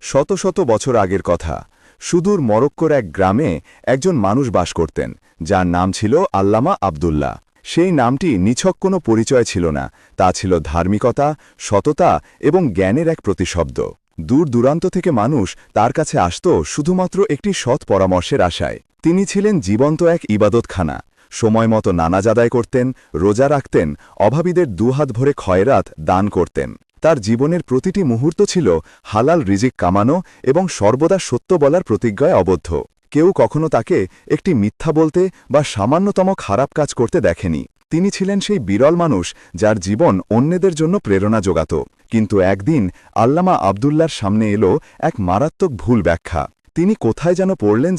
শত শত বছর আগের কথা। সুদূর মরক্কোর এক গ্রামে একজন মানুষ বাস করতেন, যার নাম ছিল আল্লামা আব্দুল্লাহ। সেই নামটি নিছক কোনো পরিচয় ছিল না, তা ছিল ধার্মিকতা, সততা এবং জ্ঞানের এক প্রতিশব্দ। দূর দূরান্ত থেকে মানুষ তার কাছে আসত শুধুমাত্র একটি সৎ পরামর্শের আশায়। তিনি ছিলেন জীবন্ত এক ইবাদতখানা। সময়মতো নামাজ আদায় করতেন, রোজা রাখতেন, অভাবীদের দুহাত ভরে খয়রাত দান করতেন। তার জীবনের প্রতিটি মুহূর্ত ছিল হালাল রিজিক কামানো এবং সর্বদা সত্য বলার প্রতিজ্ঞায় আবদ্ধ। কেউ কখনো তাকে একটি মিথ্যা বলতে বা সামান্যতম খারাপ কাজ করতে দেখেনি। তিনি ছিলেন সেই বিরল মানুষ যার জীবন অন্যদের জন্য প্রেরণা যোগাত। কিন্তু একদিন আল্লামা আব্দুল্লাহর সামনে এলো এক মারাত্মক ভুল ব্যাখ্যা। তিনি কোথায় যেন পড়লেন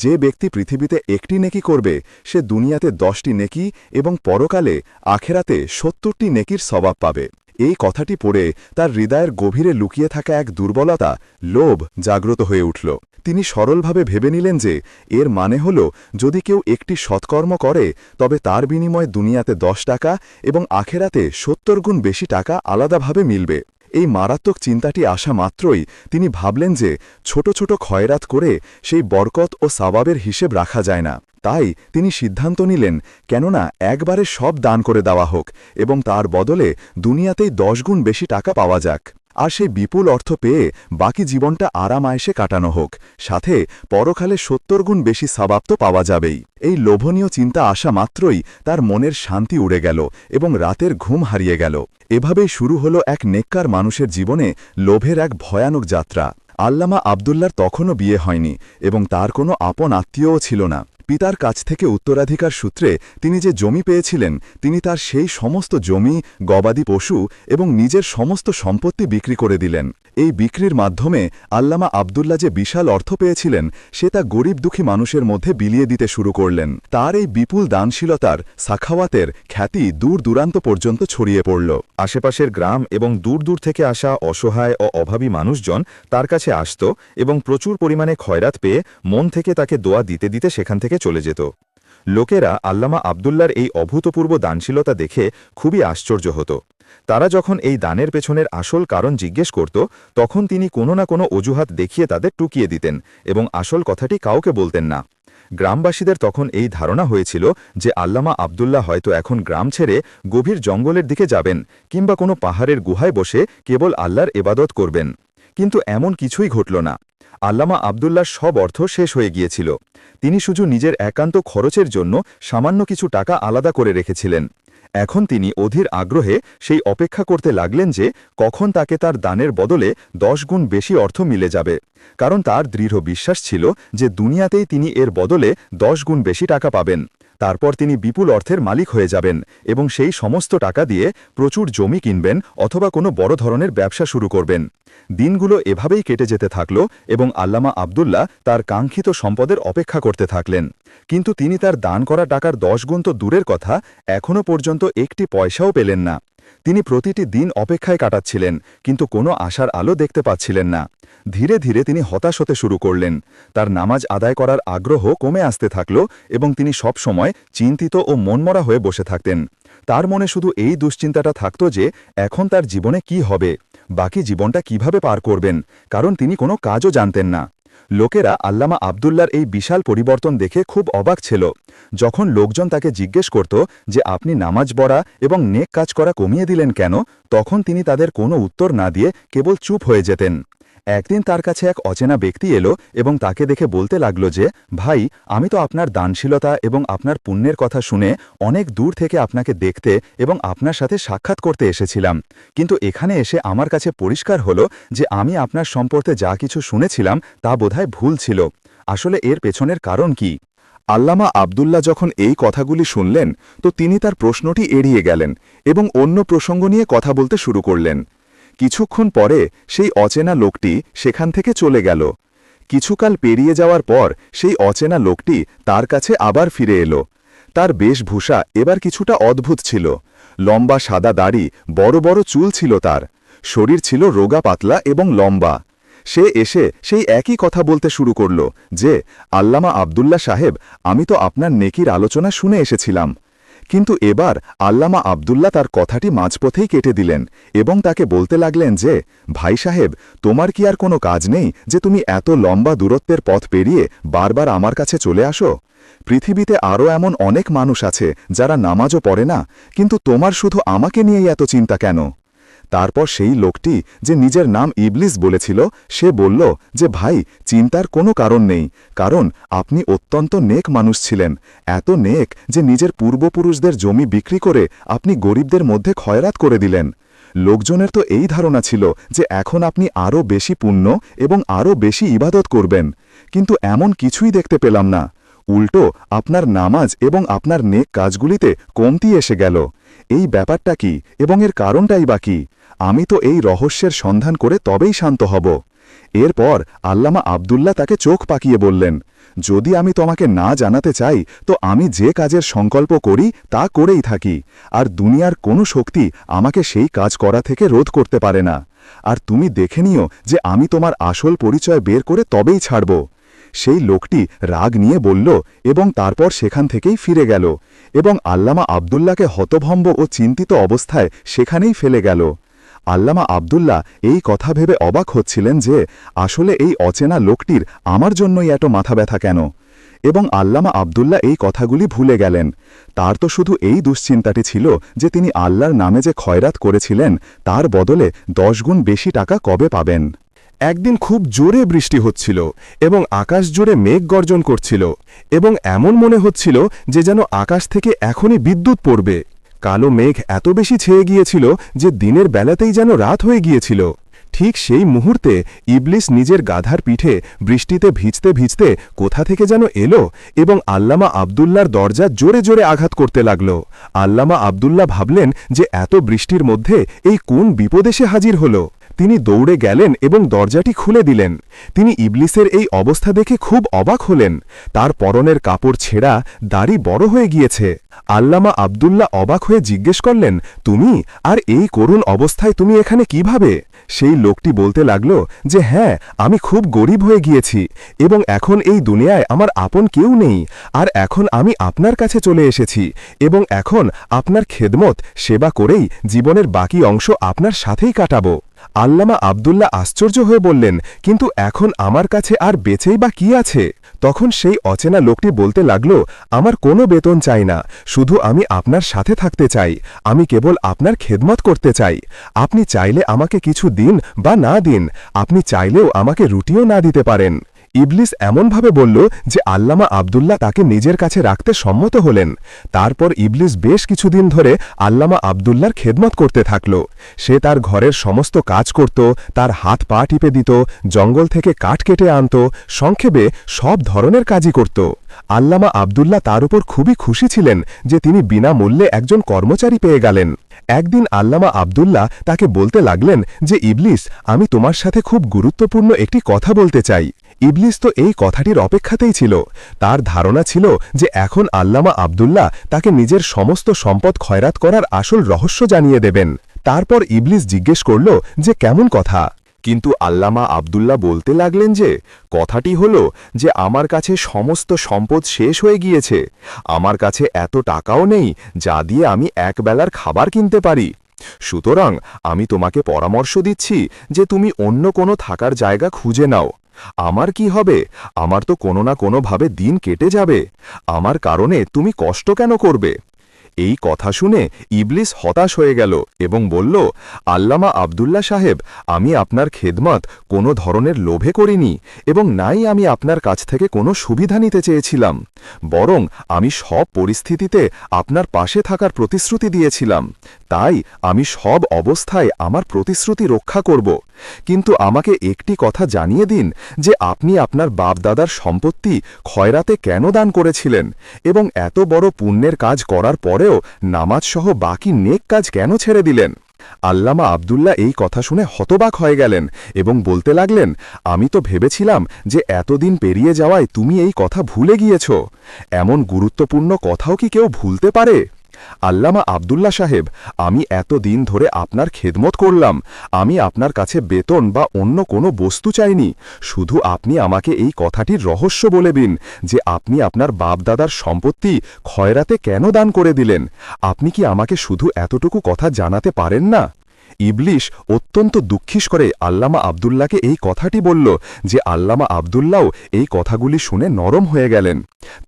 যে ব্যক্তি পৃথিবীতে একটি নেকি করবে সে দুনিয়াতে 10টি নেকি এবং পরকালে আখেরাতে 70টি নেকির সওয়াব পাবে। এই কথাটি পড়ে তার হৃদয়ের গভীরে লুকিয়ে থাকা এক দুর্বলতা, লোভ জাগ্রত হয়ে উঠল। তিনি সরলভাবে ভেবে নিলেন যে এর মানে হল, যদি কেউ একটি সৎকর্ম করে তবে তার বিনিময়ে দুনিয়াতে 10 টাকা এবং আখেরাতে 70 গুণ বেশি টাকা আলাদাভাবে মিলবে। এই মারাত্মক চিন্তাটি আসা মাত্রই তিনি ভাবলেন যে ছোট ছোট খয়রাত করে সেই বরকত ও সওয়াবের হিসেব রাখা যায় না। তাই তিনি সিদ্ধান্ত নিলেন, কেননা একবারে সব দান করে দেওয়া হোক এবং তার বদলে দুনিয়াতেই 10 গুণ বেশি টাকা পাওয়া যাক। আর সেই বিপুল অর্থ পেয়ে বাকি জীবনটা আরাম আয়েশে কাটানো হোক, সাথে পরকালে 70 গুণ বেশি সওয়াব তো পাওয়া যাবেই। এই লোভনীয় চিন্তা আসা মাত্রই তার মনের শান্তি উড়ে গেল এবং রাতের ঘুম হারিয়ে গেল। এভাবেই শুরু হলো এক নেককার মানুষের জীবনে লোভের এক ভয়ানক যাত্রা। আল্লামা আব্দুল্লাহর তখনও বিয়ে হয়নি এবং তার কোনো আপন আত্মীয়ও ছিল না। পিতার কাছ থেকে উত্তরাধিকার সূত্রে তিনি যে জমি পেয়েছিলেন, তিনি তার সেই সমস্ত জমি, গবাদি পশু এবং নিজের সমস্ত সম্পত্তি বিক্রি করে দিলেন। এই বিক্রির মাধ্যমে আল্লামা আব্দুল্লাহ যে বিশাল অর্থ পেয়েছিলেন সে তা গরিব দুঃখী মানুষের মধ্যে বিলিয়ে দিতে শুরু করলেন। তার এই বিপুল দানশীলতার, সাখাওয়াতের খ্যাতি দূর দূরান্ত পর্যন্ত ছড়িয়ে পড়ল। আশেপাশের গ্রাম এবং দূর দূর থেকে আসা অসহায় ও অভাবী মানুষজন তার কাছে আসত এবং প্রচুর পরিমাণে খয়রাত পেয়ে মন থেকে তাকে দোয়া দিতে দিতে সেখান থেকে চলে যেত। লোকেরা আল্লামা আব্দুল্লাহর এই অভূতপূর্ব দানশীলতা দেখে খুবই আশ্চর্য হতো। তারা যখন এই দানের পেছনের আসল কারণ জিজ্ঞেস করত, তখন তিনি কোনো না কোনো অজুহাত দেখিয়ে তাদের টুকিয়ে দিতেন এবং আসল কথাটি কাউকে বলতেন না। গ্রামবাসীদের তখন এই ধারণা হয়েছিল যে আল্লামা আব্দুল্লাহ হয়তো এখন গ্রাম ছেড়ে গভীর জঙ্গলের দিকে যাবেন কিংবা কোনো পাহাড়ের গুহায় বসে কেবল আল্লাহর ইবাদত করবেন। কিন্তু এমন কিছুই ঘটল না। আল্লামা আব্দুল্লাহর সব অর্থ শেষ হয়ে গিয়েছিল। তিনি শুধু নিজের একান্ত খরচের জন্য সামান্য কিছু টাকা আলাদা করে রেখেছিলেন। এখন তিনি অধীর আগ্রহে সেই অপেক্ষা করতে লাগলেন যে কখন তাকে তার দানের বদলে 10 গুণ বেশি অর্থ মিলে যাবে, কারণ তার দৃঢ় বিশ্বাস ছিল যে দুনিয়াতেই তিনি এর বদলে 10 গুণ বেশি টাকা পাবেন। তারপর তিনি বিপুল অর্থের মালিক হয়ে যাবেন এবং সেই সমস্ত টাকা দিয়ে প্রচুর জমি কিনবেন অথবা কোনো বড় ধরনের ব্যবসা শুরু করবেন। দিনগুলো এভাবেই কেটে যেতে থাকল এবং আল্লামা আব্দুল্লাহ তার কাঙ্ক্ষিত সম্পদের অপেক্ষা করতে থাকলেন। কিন্তু তিনি তার দান করা টাকার 10 গুণ তো দূরের কথা, এখনও পর্যন্ত একটি পয়সাও পেলেন না। তিনি প্রতিটি দিন অপেক্ষায় কাটাচ্ছিলেন, কিন্তু কোনো আশার আলো দেখতে পাচ্ছিলেন না। ধীরে ধীরে তিনি হতাশ হতে শুরু করলেন। তার নামাজ আদায় করার আগ্রহ কমে আসতে থাকল এবং তিনি সব সময় চিন্তিত ও মনমরা হয়ে বসে থাকতেন। তার মনে শুধু এই দুশ্চিন্তাটা থাকত যে এখন তার জীবনে কি হবে, বাকি জীবনটা কিভাবে পার করবেন, কারণ তিনি কোনো কাজও জানতেন না। লোকেরা আল্লামা আব্দুল্লাহর এই বিশাল পরিবর্তন দেখে খুব অবাক ছিল। যখন লোকজন তাকে জিজ্ঞেস করত যে আপনি নামাজ পড়া এবং নেক কাজ করা কমিয়ে দিলেন কেন, তখন তিনি তাদের কোনো উত্তর না দিয়ে কেবল চুপ হয়ে যেতেন। একদিন তার কাছে এক অচেনা ব্যক্তি এলো এবং তাকে দেখে বলতে লাগল যে, ভাই, আমি তো আপনার দানশীলতা এবং আপনার পুণ্যের কথা শুনে অনেক দূর থেকে আপনাকে দেখতে এবং আপনার সাথে সাক্ষাৎ করতে এসেছিলাম, কিন্তু এখানে এসে আমার কাছে পরিষ্কার হলো যে আমি আপনার সম্পর্কে যা কিছু শুনেছিলাম তা বোধহয় ভুল ছিল। আসলে এর পেছনের কারণ কি? আল্লামা আব্দুল্লাহ যখন এই কথাগুলি শুনলেন তো তিনি তার প্রশ্নটি এড়িয়ে গেলেন এবং অন্য প্রসঙ্গ নিয়ে কথা বলতে শুরু করলেন। কিছুক্ষণ পরে সেই অচেনা লোকটি সেখান থেকে চলে গেল। কিছুকাল পেরিয়ে যাওয়ার পর সেই অচেনা লোকটি তার কাছে আবার ফিরে এলো। তার বেশভূষা এবার কিছুটা অদ্ভুত ছিল। লম্বা সাদা দাড়ি, বড় বড় চুল ছিল তার। শরীর ছিল রোগা পাতলা এবং লম্বা। সে এসে সেই একই কথা বলতে শুরু করল যে, আল্লামা আব্দুল্লাহ সাহেব, আমি তো আপনার নেকির আলোচনা শুনে এসেছিলাম। কিন্তু এবার আল্লামা আব্দুল্লাহ তার কথাটি মাঝপথেই কেটে দিলেন এবং তাকে বলতে লাগলেন যে, ভাই সাহেব, তোমার কি আর কোনো কাজ নেই যে তুমি এত লম্বা দূরত্বের পথ পেরিয়ে বারবার আমার কাছে চলে আসো? পৃথিবীতে আরও এমন অনেক মানুষ আছে যারা নামাজও পড়ে না, কিন্তু তোমার শুধু আমাকে নিয়েই এত চিন্তা কেন? তারপর সেই লোকটি যে নিজের নাম ইবলিস বলেছিল, সে বলল যে, ভাই, চিন্তার কোনো কারণ নেই, কারণ আপনি অত্যন্ত নেক মানুষ ছিলেন, এত নেক যে নিজের পূর্বপুরুষদের জমি বিক্রি করে আপনি গরিবদের মধ্যে খয়রাত করে দিলেন। লোকজনের তো এই ধারণা ছিল যে এখন আপনি আরও বেশি পুণ্য এবং আরও বেশি ইবাদত করবেন, কিন্তু এমন কিছুই দেখতে পেলাম না। উল্টো আপনার নামাজ এবং আপনার নেক কাজগুলিতে কমতি এসে গেল। এই ব্যাপারটা কি এবং এর কারণটাই বা কি? আমি তো এই রহস্যের সন্ধান করে তবেই শান্ত হব। এরপর আল্লামা আব্দুল্লাহ তাকে চোখ পাকিয়ে বললেন, যদি আমি তোমাকে না জানাতে চাই তো আমি যে কাজের সংকল্প করি তা করেই থাকি, আর দুনিয়ার কোনো শক্তি আমাকে সেই কাজ করা থেকে রোধ করতে পারে না। আর তুমি দেখে নিও যে আমি তোমার আসল পরিচয় বের করে তবেই ছাড়ব। সেই লোকটি রাগ নিয়ে বলল এবং তারপর সেখান থেকেই ফিরে গেল এবং আল্লামা আব্দুল্লাহকে হতভম্ব ও চিন্তিত অবস্থায় সেখানেই ফেলে গেল। আল্লামা আব্দুল্লাহ এই কথা ভেবে অবাক হচ্ছিলেন যে আসলে এই অচেনা লোকটির আমার জন্যই এত মাথা ব্যথা কেন, এবং আল্লামা আব্দুল্লাহ এই কথাগুলি ভুলে গেলেন। তার তো শুধু এই দুশ্চিন্তাটি ছিল যে তিনি আল্লাহর নামে যে খয়রাত করেছিলেন তার বদলে 10 গুণ বেশি টাকা কবে পাবেন। একদিন খুব জোরে বৃষ্টি হচ্ছিল এবং আকাশ জোরে মেঘ গর্জন করছিল এবং এমন মনে হচ্ছিল যে যেন আকাশ থেকে এখনই বিদ্যুৎ পড়বে। কালো মেঘ এত বেশি ছেয়ে গিয়েছিল যে দিনের বেলাতেই যেন রাত হয়ে গিয়েছিল। ঠিক সেই মুহূর্তে ইবলিস নিজের গাধার পিঠে বৃষ্টিতে ভিজতে ভিজতে কোথা থেকে যেন এলো এবং আল্লামা আব্দুল্লাহর দরজা জোরে জোরে আঘাত করতে লাগল। আল্লামা আব্দুল্লাহ ভাবলেন যে এত বৃষ্টির মধ্যে এই কোন বিপদ এসে হাজির হল। তিনি দৌড়ে গেলেন এবং দরজাটি খুলে দিলেন। তিনি ইবলিসের এই অবস্থা দেখে খুব অবাক হলেন। তার পরনের কাপড় ছেঁড়া, দাড়ি বড় হয়ে গিয়েছে। আল্লামা আব্দুল্লাহ অবাক হয়ে জিজ্ঞেস করলেন, তুমি আর এই করুণ অবস্থায় তুমি এখানে কিভাবে? সেই লোকটি বলতে লাগল যে, হ্যাঁ, আমি খুব গরিব হয়ে গিয়েছি এবং এখন এই দুনিয়ায় আমার আপন কেউ নেই, আর এখন আমি আপনার কাছে চলে এসেছি এবং এখন আপনার খেদমত সেবা করেই জীবনের বাকি অংশ আপনার সাথেই কাটাবো। আল্লামা আব্দুল্লাহ আশ্চর্য হয়ে বললেন, কিন্তু এখন আমার কাছে আর বেঁচেই বা কি আছে? তখন সেই অচেনা লোকটি বলতে লাগল, আমার কোনো বেতন চাই না, শুধু আমি আপনার সাথে থাকতে চাই, আমি কেবল আপনার খেদমত করতে চাই। আপনি চাইলে আমাকে কিছু দিন বা না দিন, আপনি চাইলেও আমাকে রুটিও না দিতে পারেন। ইবলিস এমনভাবে বলল যে আল্লামা আব্দুল্লাহ তাকে নিজের কাছে রাখতে সম্মত হলেন। তারপর ইবলিস বেশ কিছুদিন ধরে আল্লামা আব্দুল্লাহর খেদমত করতে থাকল। সে তার ঘরের সমস্ত কাজ করত, তার হাত পা টিপে দিত, জঙ্গল থেকে কাঠ কেটে আনত, সংক্ষেপে সব ধরনের কাজই করত। আল্লামা আব্দুল্লাহ তার উপর খুবই খুশি ছিলেন যে তিনি বিনামূল্যে একজন কর্মচারী পেয়ে গেলেন। একদিন আল্লামা আব্দুল্লাহ তাকে বলতে লাগলেন যে, ইবলিস, আমি তোমার সাথে খুব গুরুত্বপূর্ণ একটি কথা বলতে চাই। ইবলিস তো এই কথাটির অপেক্ষাতেই ছিল। তার ধারণা ছিল যে এখন আল্লামা আব্দুল্লাহ তাকে নিজের সমস্ত সম্পদ খয়রাত করার আসল রহস্য জানিয়ে দেবেন। তারপর ইবলিস জিজ্ঞেস করল যে কেমন কথা। কিন্তু আল্লামা আব্দুল্লাহ বলতে লাগলেন যে কথাটি হল যে আমার কাছে সমস্ত সম্পদ শেষ হয়ে গিয়েছে, আমার কাছে এত টাকাও নেই যা দিয়ে আমি একবেলার খাবার কিনতে পারি। সুতরাং আমি তোমাকে পরামর্শ দিচ্ছি যে তুমি অন্য কোনো থাকার জায়গা খুঁজে নাও। আমার কি হবে? আমার তো কোনো না কোনোভাবে দিন কেটে যাবে। আমার কারণে তুমি কষ্ট কেন করবে? এই কথা শুনে ইবলিস হতাশ হয়ে গেল এবং বলল, আল্লামা আব্দুল্লাহ সাহেব, আমি আপনার খেদমত কোনো ধরনের লোভে করিনি এবং নাই আমি আপনার কাছ থেকে কোনো সুবিধা নিতে চেয়েছিলাম, বরং আমি সব পরিস্থিতিতে আপনার পাশে থাকার প্রতিশ্রুতি দিয়েছিলাম। তাই আমি সব অবস্থায় আমার প্রতিশ্রুতি রক্ষা করব। কিন্তু আমাকে একটি কথা জানিয়ে দিন যে আপনি আপনার বাপদাদার সম্পত্তি খয়রাতে কেন দান করেছিলেন এবং এত বড় পুণ্যের কাজ করার পরেও নামাজসহ বাকি নেক কাজ কেন ছেড়ে দিলেন? আল্লামা আব্দুল্লাহ এই কথা শুনে হতবাক হয়ে গেলেন এবং বলতে লাগলেন, আমি তো ভেবেছিলাম যে এতদিন পেরিয়ে যাওয়ায় তুমি এই কথা ভুলে গিয়েছ। এমন গুরুত্বপূর্ণ কথাও কি কেউ ভুলতে পারে? আল্লামা আব্দুল্লাহ সাহেব, আমি এত দিন ধরে আপনার খেদমত করলাম। আমি আপনার কাছে বেতন বা অন্য কোনো বস্তু চাইনি। শুধু আপনি আমাকে এই কথাটির রহস্য বলে দিন যে আপনি আপনার বাপদাদার সম্পত্তি খয়রাতে কেন দান করে দিলেন। আপনি কি আমাকে শুধু এতটুকু কথা জানাতে পারেন না? ইবলিশ অত্যন্ত দুঃখিস করে আল্লামা আব্দুল্লাহকে এই কথাটি বলল যে আল্লামা আব্দুল্লাহও এই কথাগুলি শুনে নরম হয়ে গেলেন।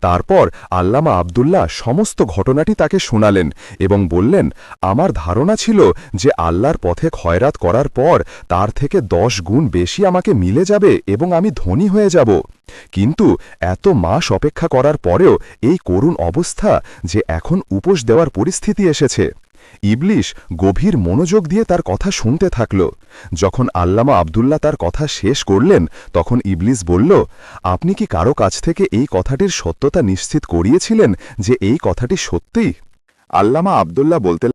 তারপর আল্লামা আব্দুল্লাহ সমস্ত ঘটনাটি তাকে শোনালেন এবং বললেন, আমার ধারণা ছিল যে আল্লাহর পথে খয়রাত করার পর তার থেকে 10 গুণ বেশি আমাকে মিলে যাবে এবং আমি ধনী হয়ে যাব। কিন্তু এত মাস অপেক্ষা করার পরেও এই করুণ অবস্থা যে এখন উপোস দেওয়ার পরিস্থিতি এসেছে। ইবলিশ গভীর মনোযোগ দিয়ে তার কথা শুনতে থাকল। যখন আল্লামা আব্দুল্লাহ তার কথা শেষ করলেন তখন ইবলিশ বলল, আপনি কি কারো কাছ থেকে এই কথাটির সত্যতা নিশ্চিত করিয়েছিলেন যে এই কথাটি সত্যি? আল্লামা আব্দুল্লাহ বলতে